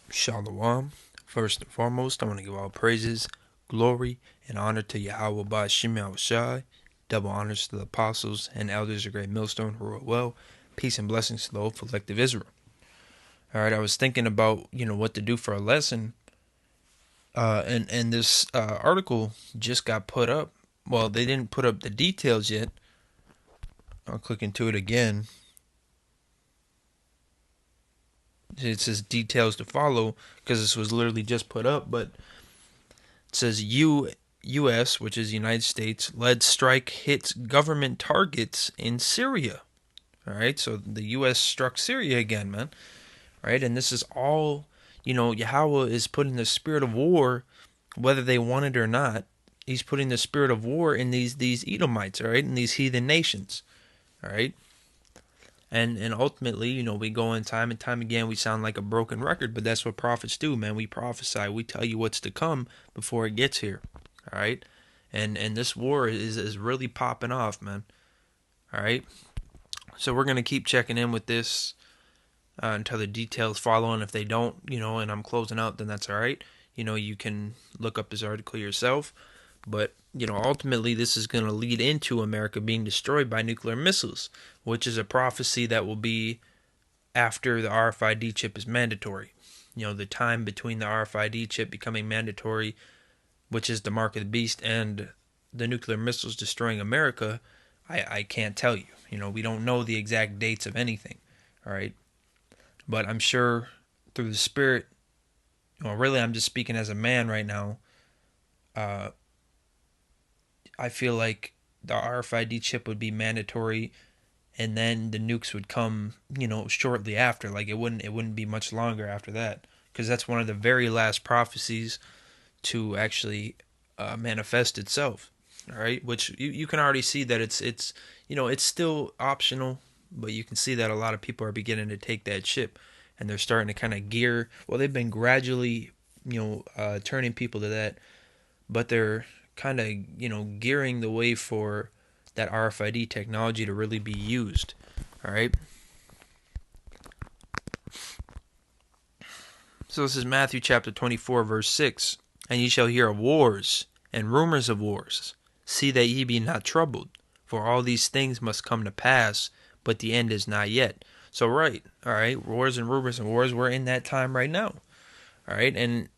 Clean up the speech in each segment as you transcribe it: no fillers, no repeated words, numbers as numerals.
Shalom. First and foremost, I want to give all praises, glory, and honor to Yahweh Ba'Shem Yahushai. Double honors to the apostles and elders of Great Millstone who wrote well. Peace and blessings to the whole collective Israel. All right, I was thinking about what to do for a lesson, and this article just got put up. Well, they didn't put up the details yet. I'll click into it again. It says details to follow because this was literally just put up, but it says U.S., which is United States, led strike hits government targets in Syria. All right, so the U.S. struck Syria again, man. All right, and this is all, Yahweh is putting the spirit of war, whether they want it or not. He's putting the spirit of war in these Edomites, all right, in these heathen nations, all right. And ultimately, we go in time and time again, we sound like a broken record, but that's what prophets do, man. We prophesy, we tell you what's to come before it gets here. All right. And this war is really popping off, man. All right. So we're gonna keep checking in with this until the details follow, and if they don't, and I'm closing out, then that's all right. You can look up this article yourself. But, ultimately this is going to lead into America being destroyed by nuclear missiles, which is a prophecy that will be after the RFID chip is mandatory. The time between the RFID chip becoming mandatory, which is the mark of the beast, and the nuclear missiles destroying America, I can't tell you. We don't know the exact dates of anything, all right? But I'm sure through the Spirit, really I'm just speaking as a man right now, I feel like the RFID chip would be mandatory, and then the nukes would come, shortly after. Like it wouldn't be much longer after that, because that's one of the very last prophecies to actually manifest itself. All right, which you can already see that it's still optional, but you can see that a lot of people are beginning to take that chip, and they're starting to kind of gear. Well, they've been gradually, turning people to that, but they're kind of gearing the way for that RFID technology to really be used. All right. So this is Matthew chapter 24 verse 6. And ye shall hear of wars and rumors of wars. See that ye be not troubled, for all these things must come to pass, but the end is not yet. So right, all right, wars and rumors and wars, we're in that time right now. All right, and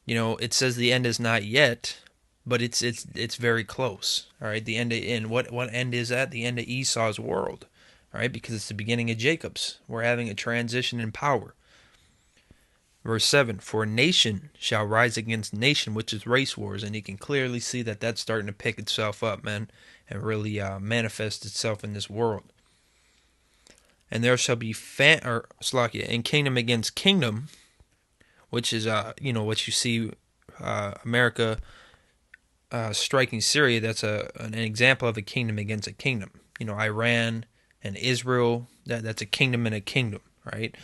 it says the end is not yet, but it's very close. All right, the end of in what end is that? The end of Esau's world. All right, because it's the beginning of Jacob's. We're having a transition in power. Verse 7, for nation shall rise against nation, which is race wars, and you can clearly see that that's starting to pick itself up, man, and really manifest itself in this world. And there shall be and kingdom against kingdom, which is what you see, America striking Syria. That's an example of a kingdom against a kingdom. Iran and Israel. That's a kingdom and a kingdom, right?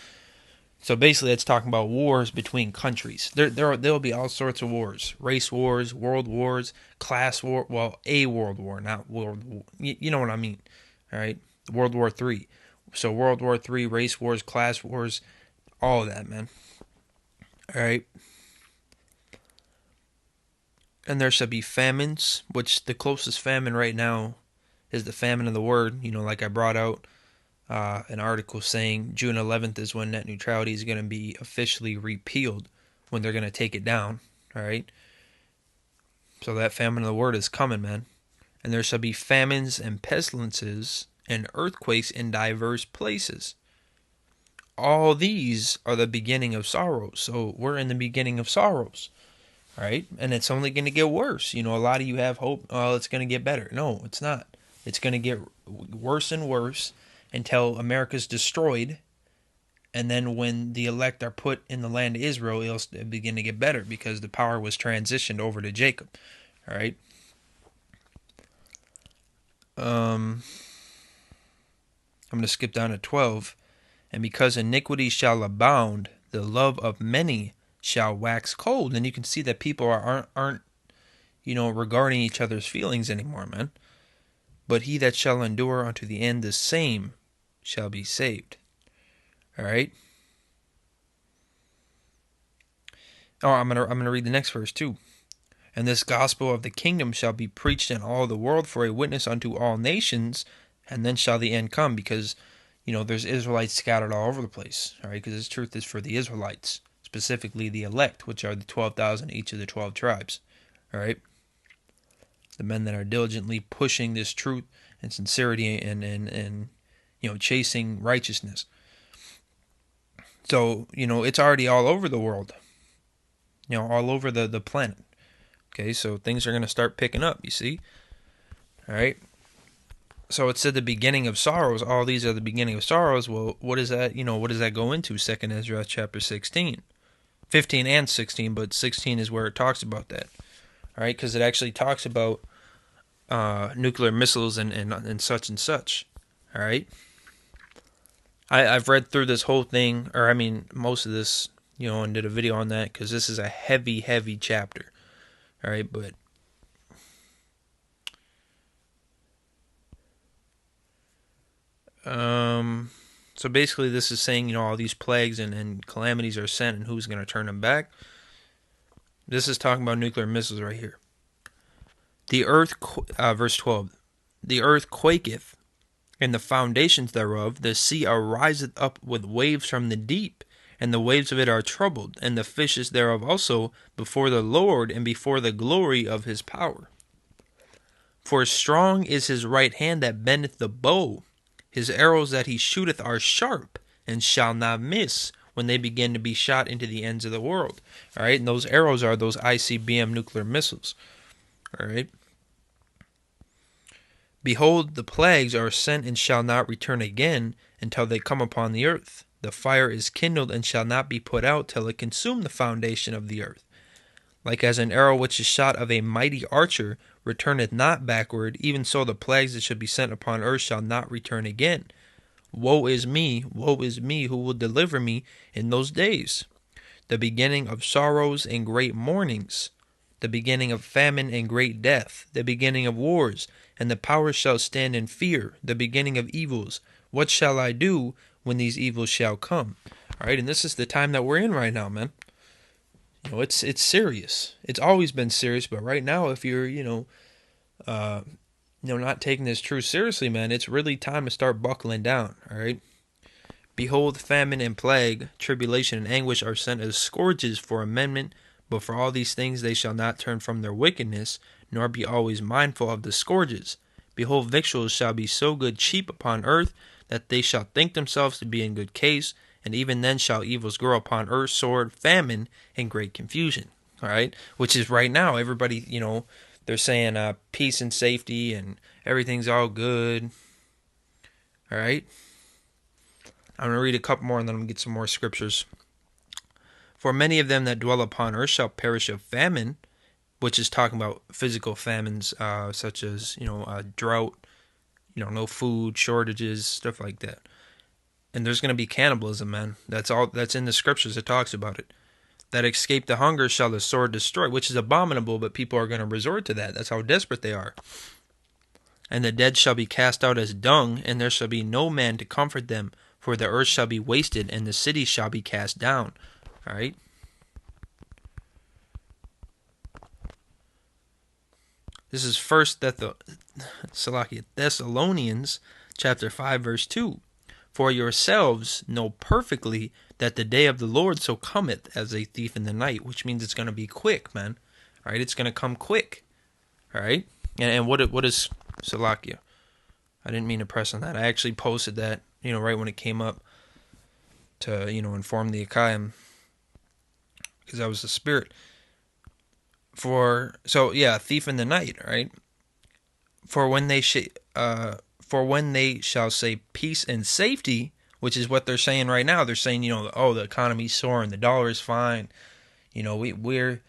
So basically, that's talking about wars between countries. There'll be all sorts of wars: race wars, world wars, class war. Well, a world war, not world war. You know what I mean, all right? World War III. So World War III, race wars, class wars, all of that, man. All right. And there shall be famines, which the closest famine right now is the famine of the word. Like I brought out an article saying June 11th is when net neutrality is going to be officially repealed, when they're going to take it down. All right. So that famine of the word is coming, man. And there shall be famines and pestilences and earthquakes in diverse places. All these are the beginning of sorrows. So we're in the beginning of sorrows. Right? And it's only going to get worse. A lot of you have hope, oh, it's going to get better. No, it's not. It's going to get worse and worse until America's destroyed. And then when the elect are put in the land of Israel, it'll begin to get better because the power was transitioned over to Jacob. All right. I'm going to skip down to 12. And because iniquity shall abound, the love of many shall wax cold. And you can see that people aren't regarding each other's feelings anymore, man. But he that shall endure unto the end, the same shall be saved. All right? Oh, I'm gonna read the next verse too. And this gospel of the kingdom shall be preached in all the world for a witness unto all nations, and then shall the end come. Because, there's Israelites scattered all over the place, all right? Because this truth is for the Israelites, specifically the elect, which are the 12,000 each of the 12 tribes, all right? The men that are diligently pushing this truth and sincerity and chasing righteousness. So, it's already all over the world, all over the planet. Okay, so things are going to start picking up, you see? All right. So it said the beginning of sorrows. All these are the beginning of sorrows. Well, what is that? What does that go into? 2nd Ezra chapter 16. 15 and 16, but 16 is where it talks about that. All right, because it actually talks about nuclear missiles and such and such. All right. I've read through this whole thing, or I mean, most of this, and did a video on that because this is a heavy, heavy chapter. All right, but so basically, this is saying, all these plagues and calamities are sent, and who's going to turn them back? This is talking about nuclear missiles right here. The earth, verse 12, the earth quaketh, and the foundations thereof, the sea ariseth up with waves from the deep, and the waves of it are troubled, and the fishes thereof also, before the Lord and before the glory of his power. For strong is his right hand that bendeth the bow. His arrows that he shooteth are sharp, and shall not miss when they begin to be shot into the ends of the world. All right, and those arrows are those ICBM nuclear missiles. All right. Behold, the plagues are sent and shall not return again until they come upon the earth. The fire is kindled and shall not be put out till it consume the foundation of the earth. Like as an arrow which is shot of a mighty archer returneth not backward, even so the plagues that should be sent upon earth shall not return again. Woe is me, who will deliver me in those days? The beginning of sorrows and great mournings, the beginning of famine and great death, the beginning of wars, and the powers shall stand in fear, the beginning of evils. What shall I do when these evils shall come? All right, and this is the time that we're in right now, man. It's serious. It's always been serious, but right now, if you're not taking this truth seriously, man, it's really time to start buckling down. All right. Behold, famine and plague, tribulation and anguish are sent as scourges for amendment, but for all these things they shall not turn from their wickedness, nor be always mindful of the scourges. Behold, victuals shall be so good cheap upon earth, that they shall think themselves to be in good case, and even then shall evils grow upon earth, sword, famine, and great confusion. All right, which is right now, everybody, they're saying peace and safety, and everything's all good. All right. I'm going to read a couple more and then I'm going to get some more scriptures. For many of them that dwell upon earth shall perish of famine, which is talking about physical famines, such as, drought, no food, shortages, stuff like that. And there's going to be cannibalism, man. That's in the scriptures. It talks about it. That escape the hunger shall the sword destroy, which is abominable, but people are going to resort to that. That's how desperate they are. And the dead shall be cast out as dung, and there shall be no man to comfort them, for the earth shall be wasted, and the cities shall be cast down. All right. This is First Thessalonians chapter 5, verse 2. For yourselves know perfectly that the day of the Lord so cometh as a thief in the night, which means it's going to be quick, man. All right, it's going to come quick. All right, and what is Salakia? I didn't mean to press on that. I actually posted that, right when it came up to, inform the Akayim, because that was the spirit. Thief in the night, right? For when they shall say peace and safety, which is what they're saying right now. They're saying, the economy's soaring, the dollar is fine. We're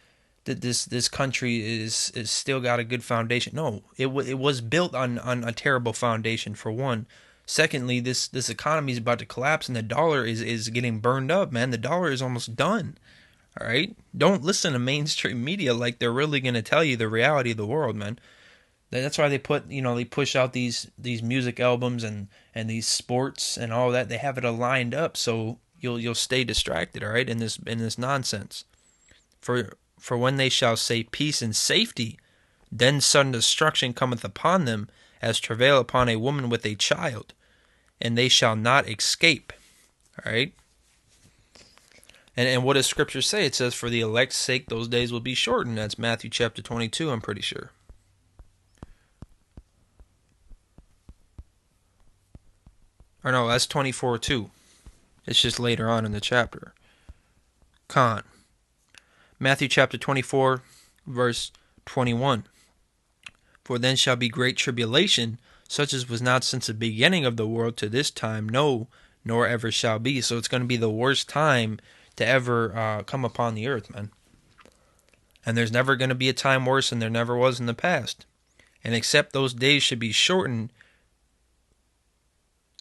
this country is still got a good foundation. No, it was built on a terrible foundation, for one. Secondly, this economy is about to collapse, and the dollar is getting burned up, man. The dollar is almost done. All right, don't listen to mainstream media like they're really gonna tell you the reality of the world, man. That's why they push out these music albums and these sports and all that. They have it aligned up so you'll stay distracted, all right, in this nonsense. For when they shall say peace and safety, then sudden destruction cometh upon them, as travail upon a woman with a child, and they shall not escape. All right. And what does Scripture say? It says, for the elect's sake, those days will be shortened. That's Matthew chapter 22, I'm pretty sure. Or no, that's 24 too. It's just later on in the chapter. Con. Matthew chapter 24, verse 21. For then shall be great tribulation, such as was not since the beginning of the world to this time, no, nor ever shall be. So it's going to be the worst time to ever come upon the earth, man. And there's never going to be a time worse than there never was in the past. And except those days should be shortened,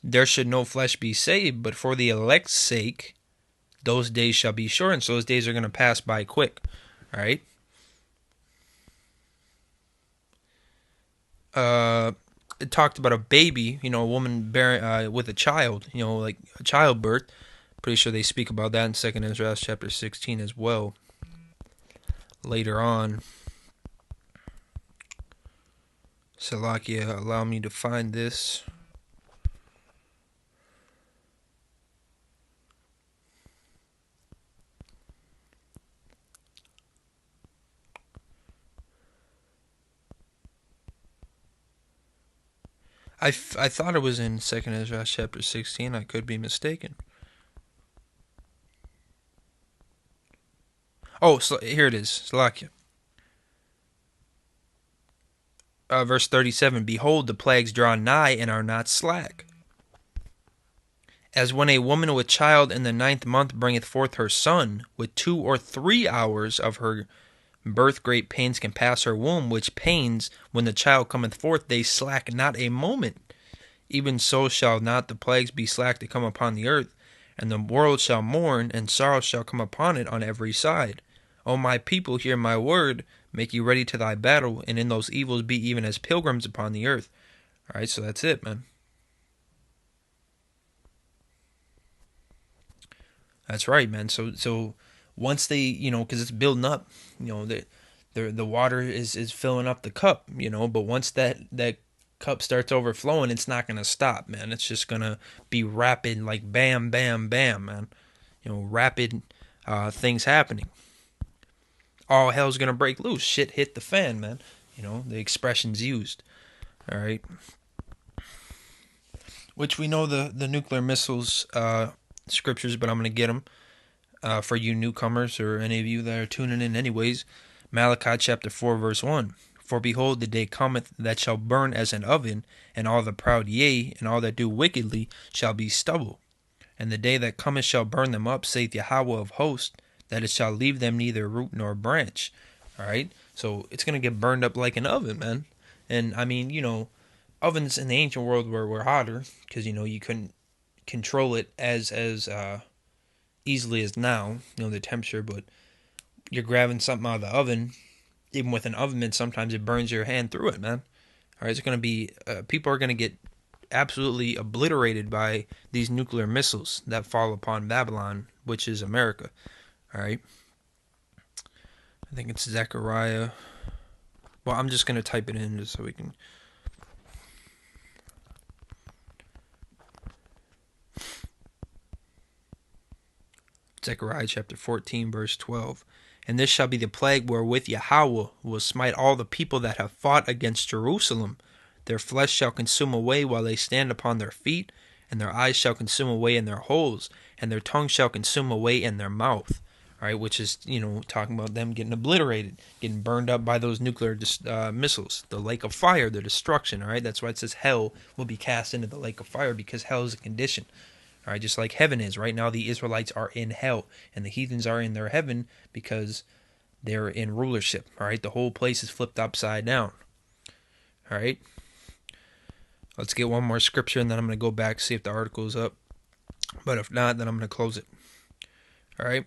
there should no flesh be saved. But for the elect's sake, those days shall be shortened. So those days are going to pass by quick. All right. It talked about a baby, a woman bearing with a child, like a childbirth. Pretty sure they speak about that in 2 Ezra chapter 16 as well. Later on. Salakia, allow me to find this. I thought it was in 2 Ezra chapter 16. I could be mistaken. Oh, so here it is. Salakia. Verse 37. Behold, the plagues draw nigh and are not slack. As when a woman with child in the 9th month bringeth forth her son, with 2 or 3 hours of her birth great pains can pass her womb, which pains, when the child cometh forth, they slack not a moment. Even so shall not the plagues be slack to come upon the earth, and the world shall mourn, and sorrow shall come upon it on every side. O my people, hear my word, make you ready to thy battle, and in those evils be even as pilgrims upon the earth. Alright, so that's it, man. That's right, man. So once they, because it's building up, the water is filling up the cup, but once that cup starts overflowing, it's not going to stop, man. It's just going to be rapid, like bam, bam, bam, man. Rapid things happening. All hell's going to break loose. Shit hit the fan, man. The expressions used. All right. Which we know the nuclear missiles scriptures, but I'm going to get them for you newcomers or any of you that are tuning in anyways. Malachi chapter 4 verse 1. For behold, the day cometh that shall burn as an oven, and all the proud, yea, and all that do wickedly shall be stubble. And the day that cometh shall burn them up, saith Yahweh of hosts, that it shall leave them neither root nor branch. All right? So it's going to get burned up like an oven, man. And I mean, ovens in the ancient world were hotter because, you couldn't control it as easily as now, the temperature, but you're grabbing something out of the oven. Even with an oven mitt, sometimes it burns your hand through it, man. All right, it's going to be, people are going to get absolutely obliterated by these nuclear missiles that fall upon Babylon, which is America. All right. I think it's Zechariah. Well, I'm just going to type it in just so we can. Zechariah chapter 14, verse 12. And this shall be the plague wherewith Yahweh will smite all the people that have fought against Jerusalem. Their flesh shall consume away while they stand upon their feet, and their eyes shall consume away in their holes, and their tongue shall consume away in their mouth. All right, which is, talking about them getting obliterated, getting burned up by those nuclear missiles, the lake of fire, the destruction. All right, that's why it says hell will be cast into the lake of fire, because hell is a condition. All right, just like heaven is. Right now, the Israelites are in hell, and the heathens are in their heaven because they're in rulership. All right, the whole place is flipped upside down. All right, let's get one more scripture, and then I'm going to go back, see if the article is up. But if not, then I'm going to close it. All right,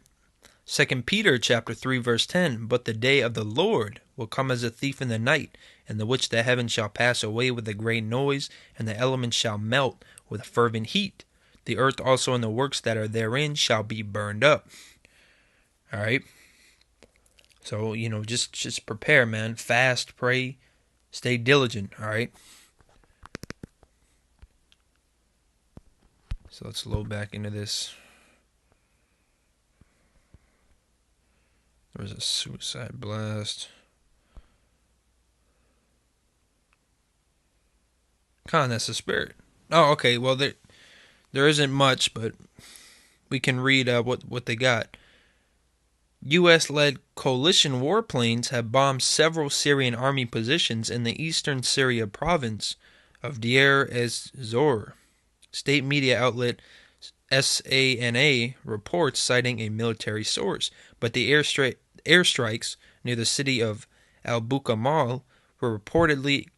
2 Peter chapter 3, verse 10. But the day of the Lord will come as a thief in the night, in the which the heavens shall pass away with a great noise, and the elements shall melt with a fervent heat. The earth also and the works that are therein shall be burned up. All right. So, just prepare, man. Fast, pray, stay diligent, all right? So let's load back into this. There was a suicide blast. That's the spirit. Oh, okay. Well, there isn't much, but we can read what they got. U.S.-led coalition warplanes have bombed several Syrian army positions in the eastern Syria province of Deir ez-Zor. State media outlet SANA reports citing a military source, but the airstrikes near the city of Al-Bukamal were reportedly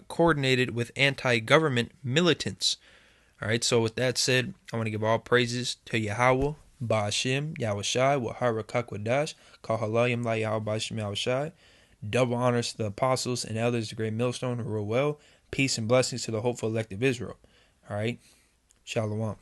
coordinated with anti-government militants. All right, so with that said, I want to give all praises to Yahweh, Ba'ashim, Yahushai, Wahara Kakwadash, Kahalayim La Yahweh Ba'ashim Yahushai. Double honors to the apostles and elders, the great millstone who rule well. Peace and blessings to the hopeful elect of Israel. All right, Shalom.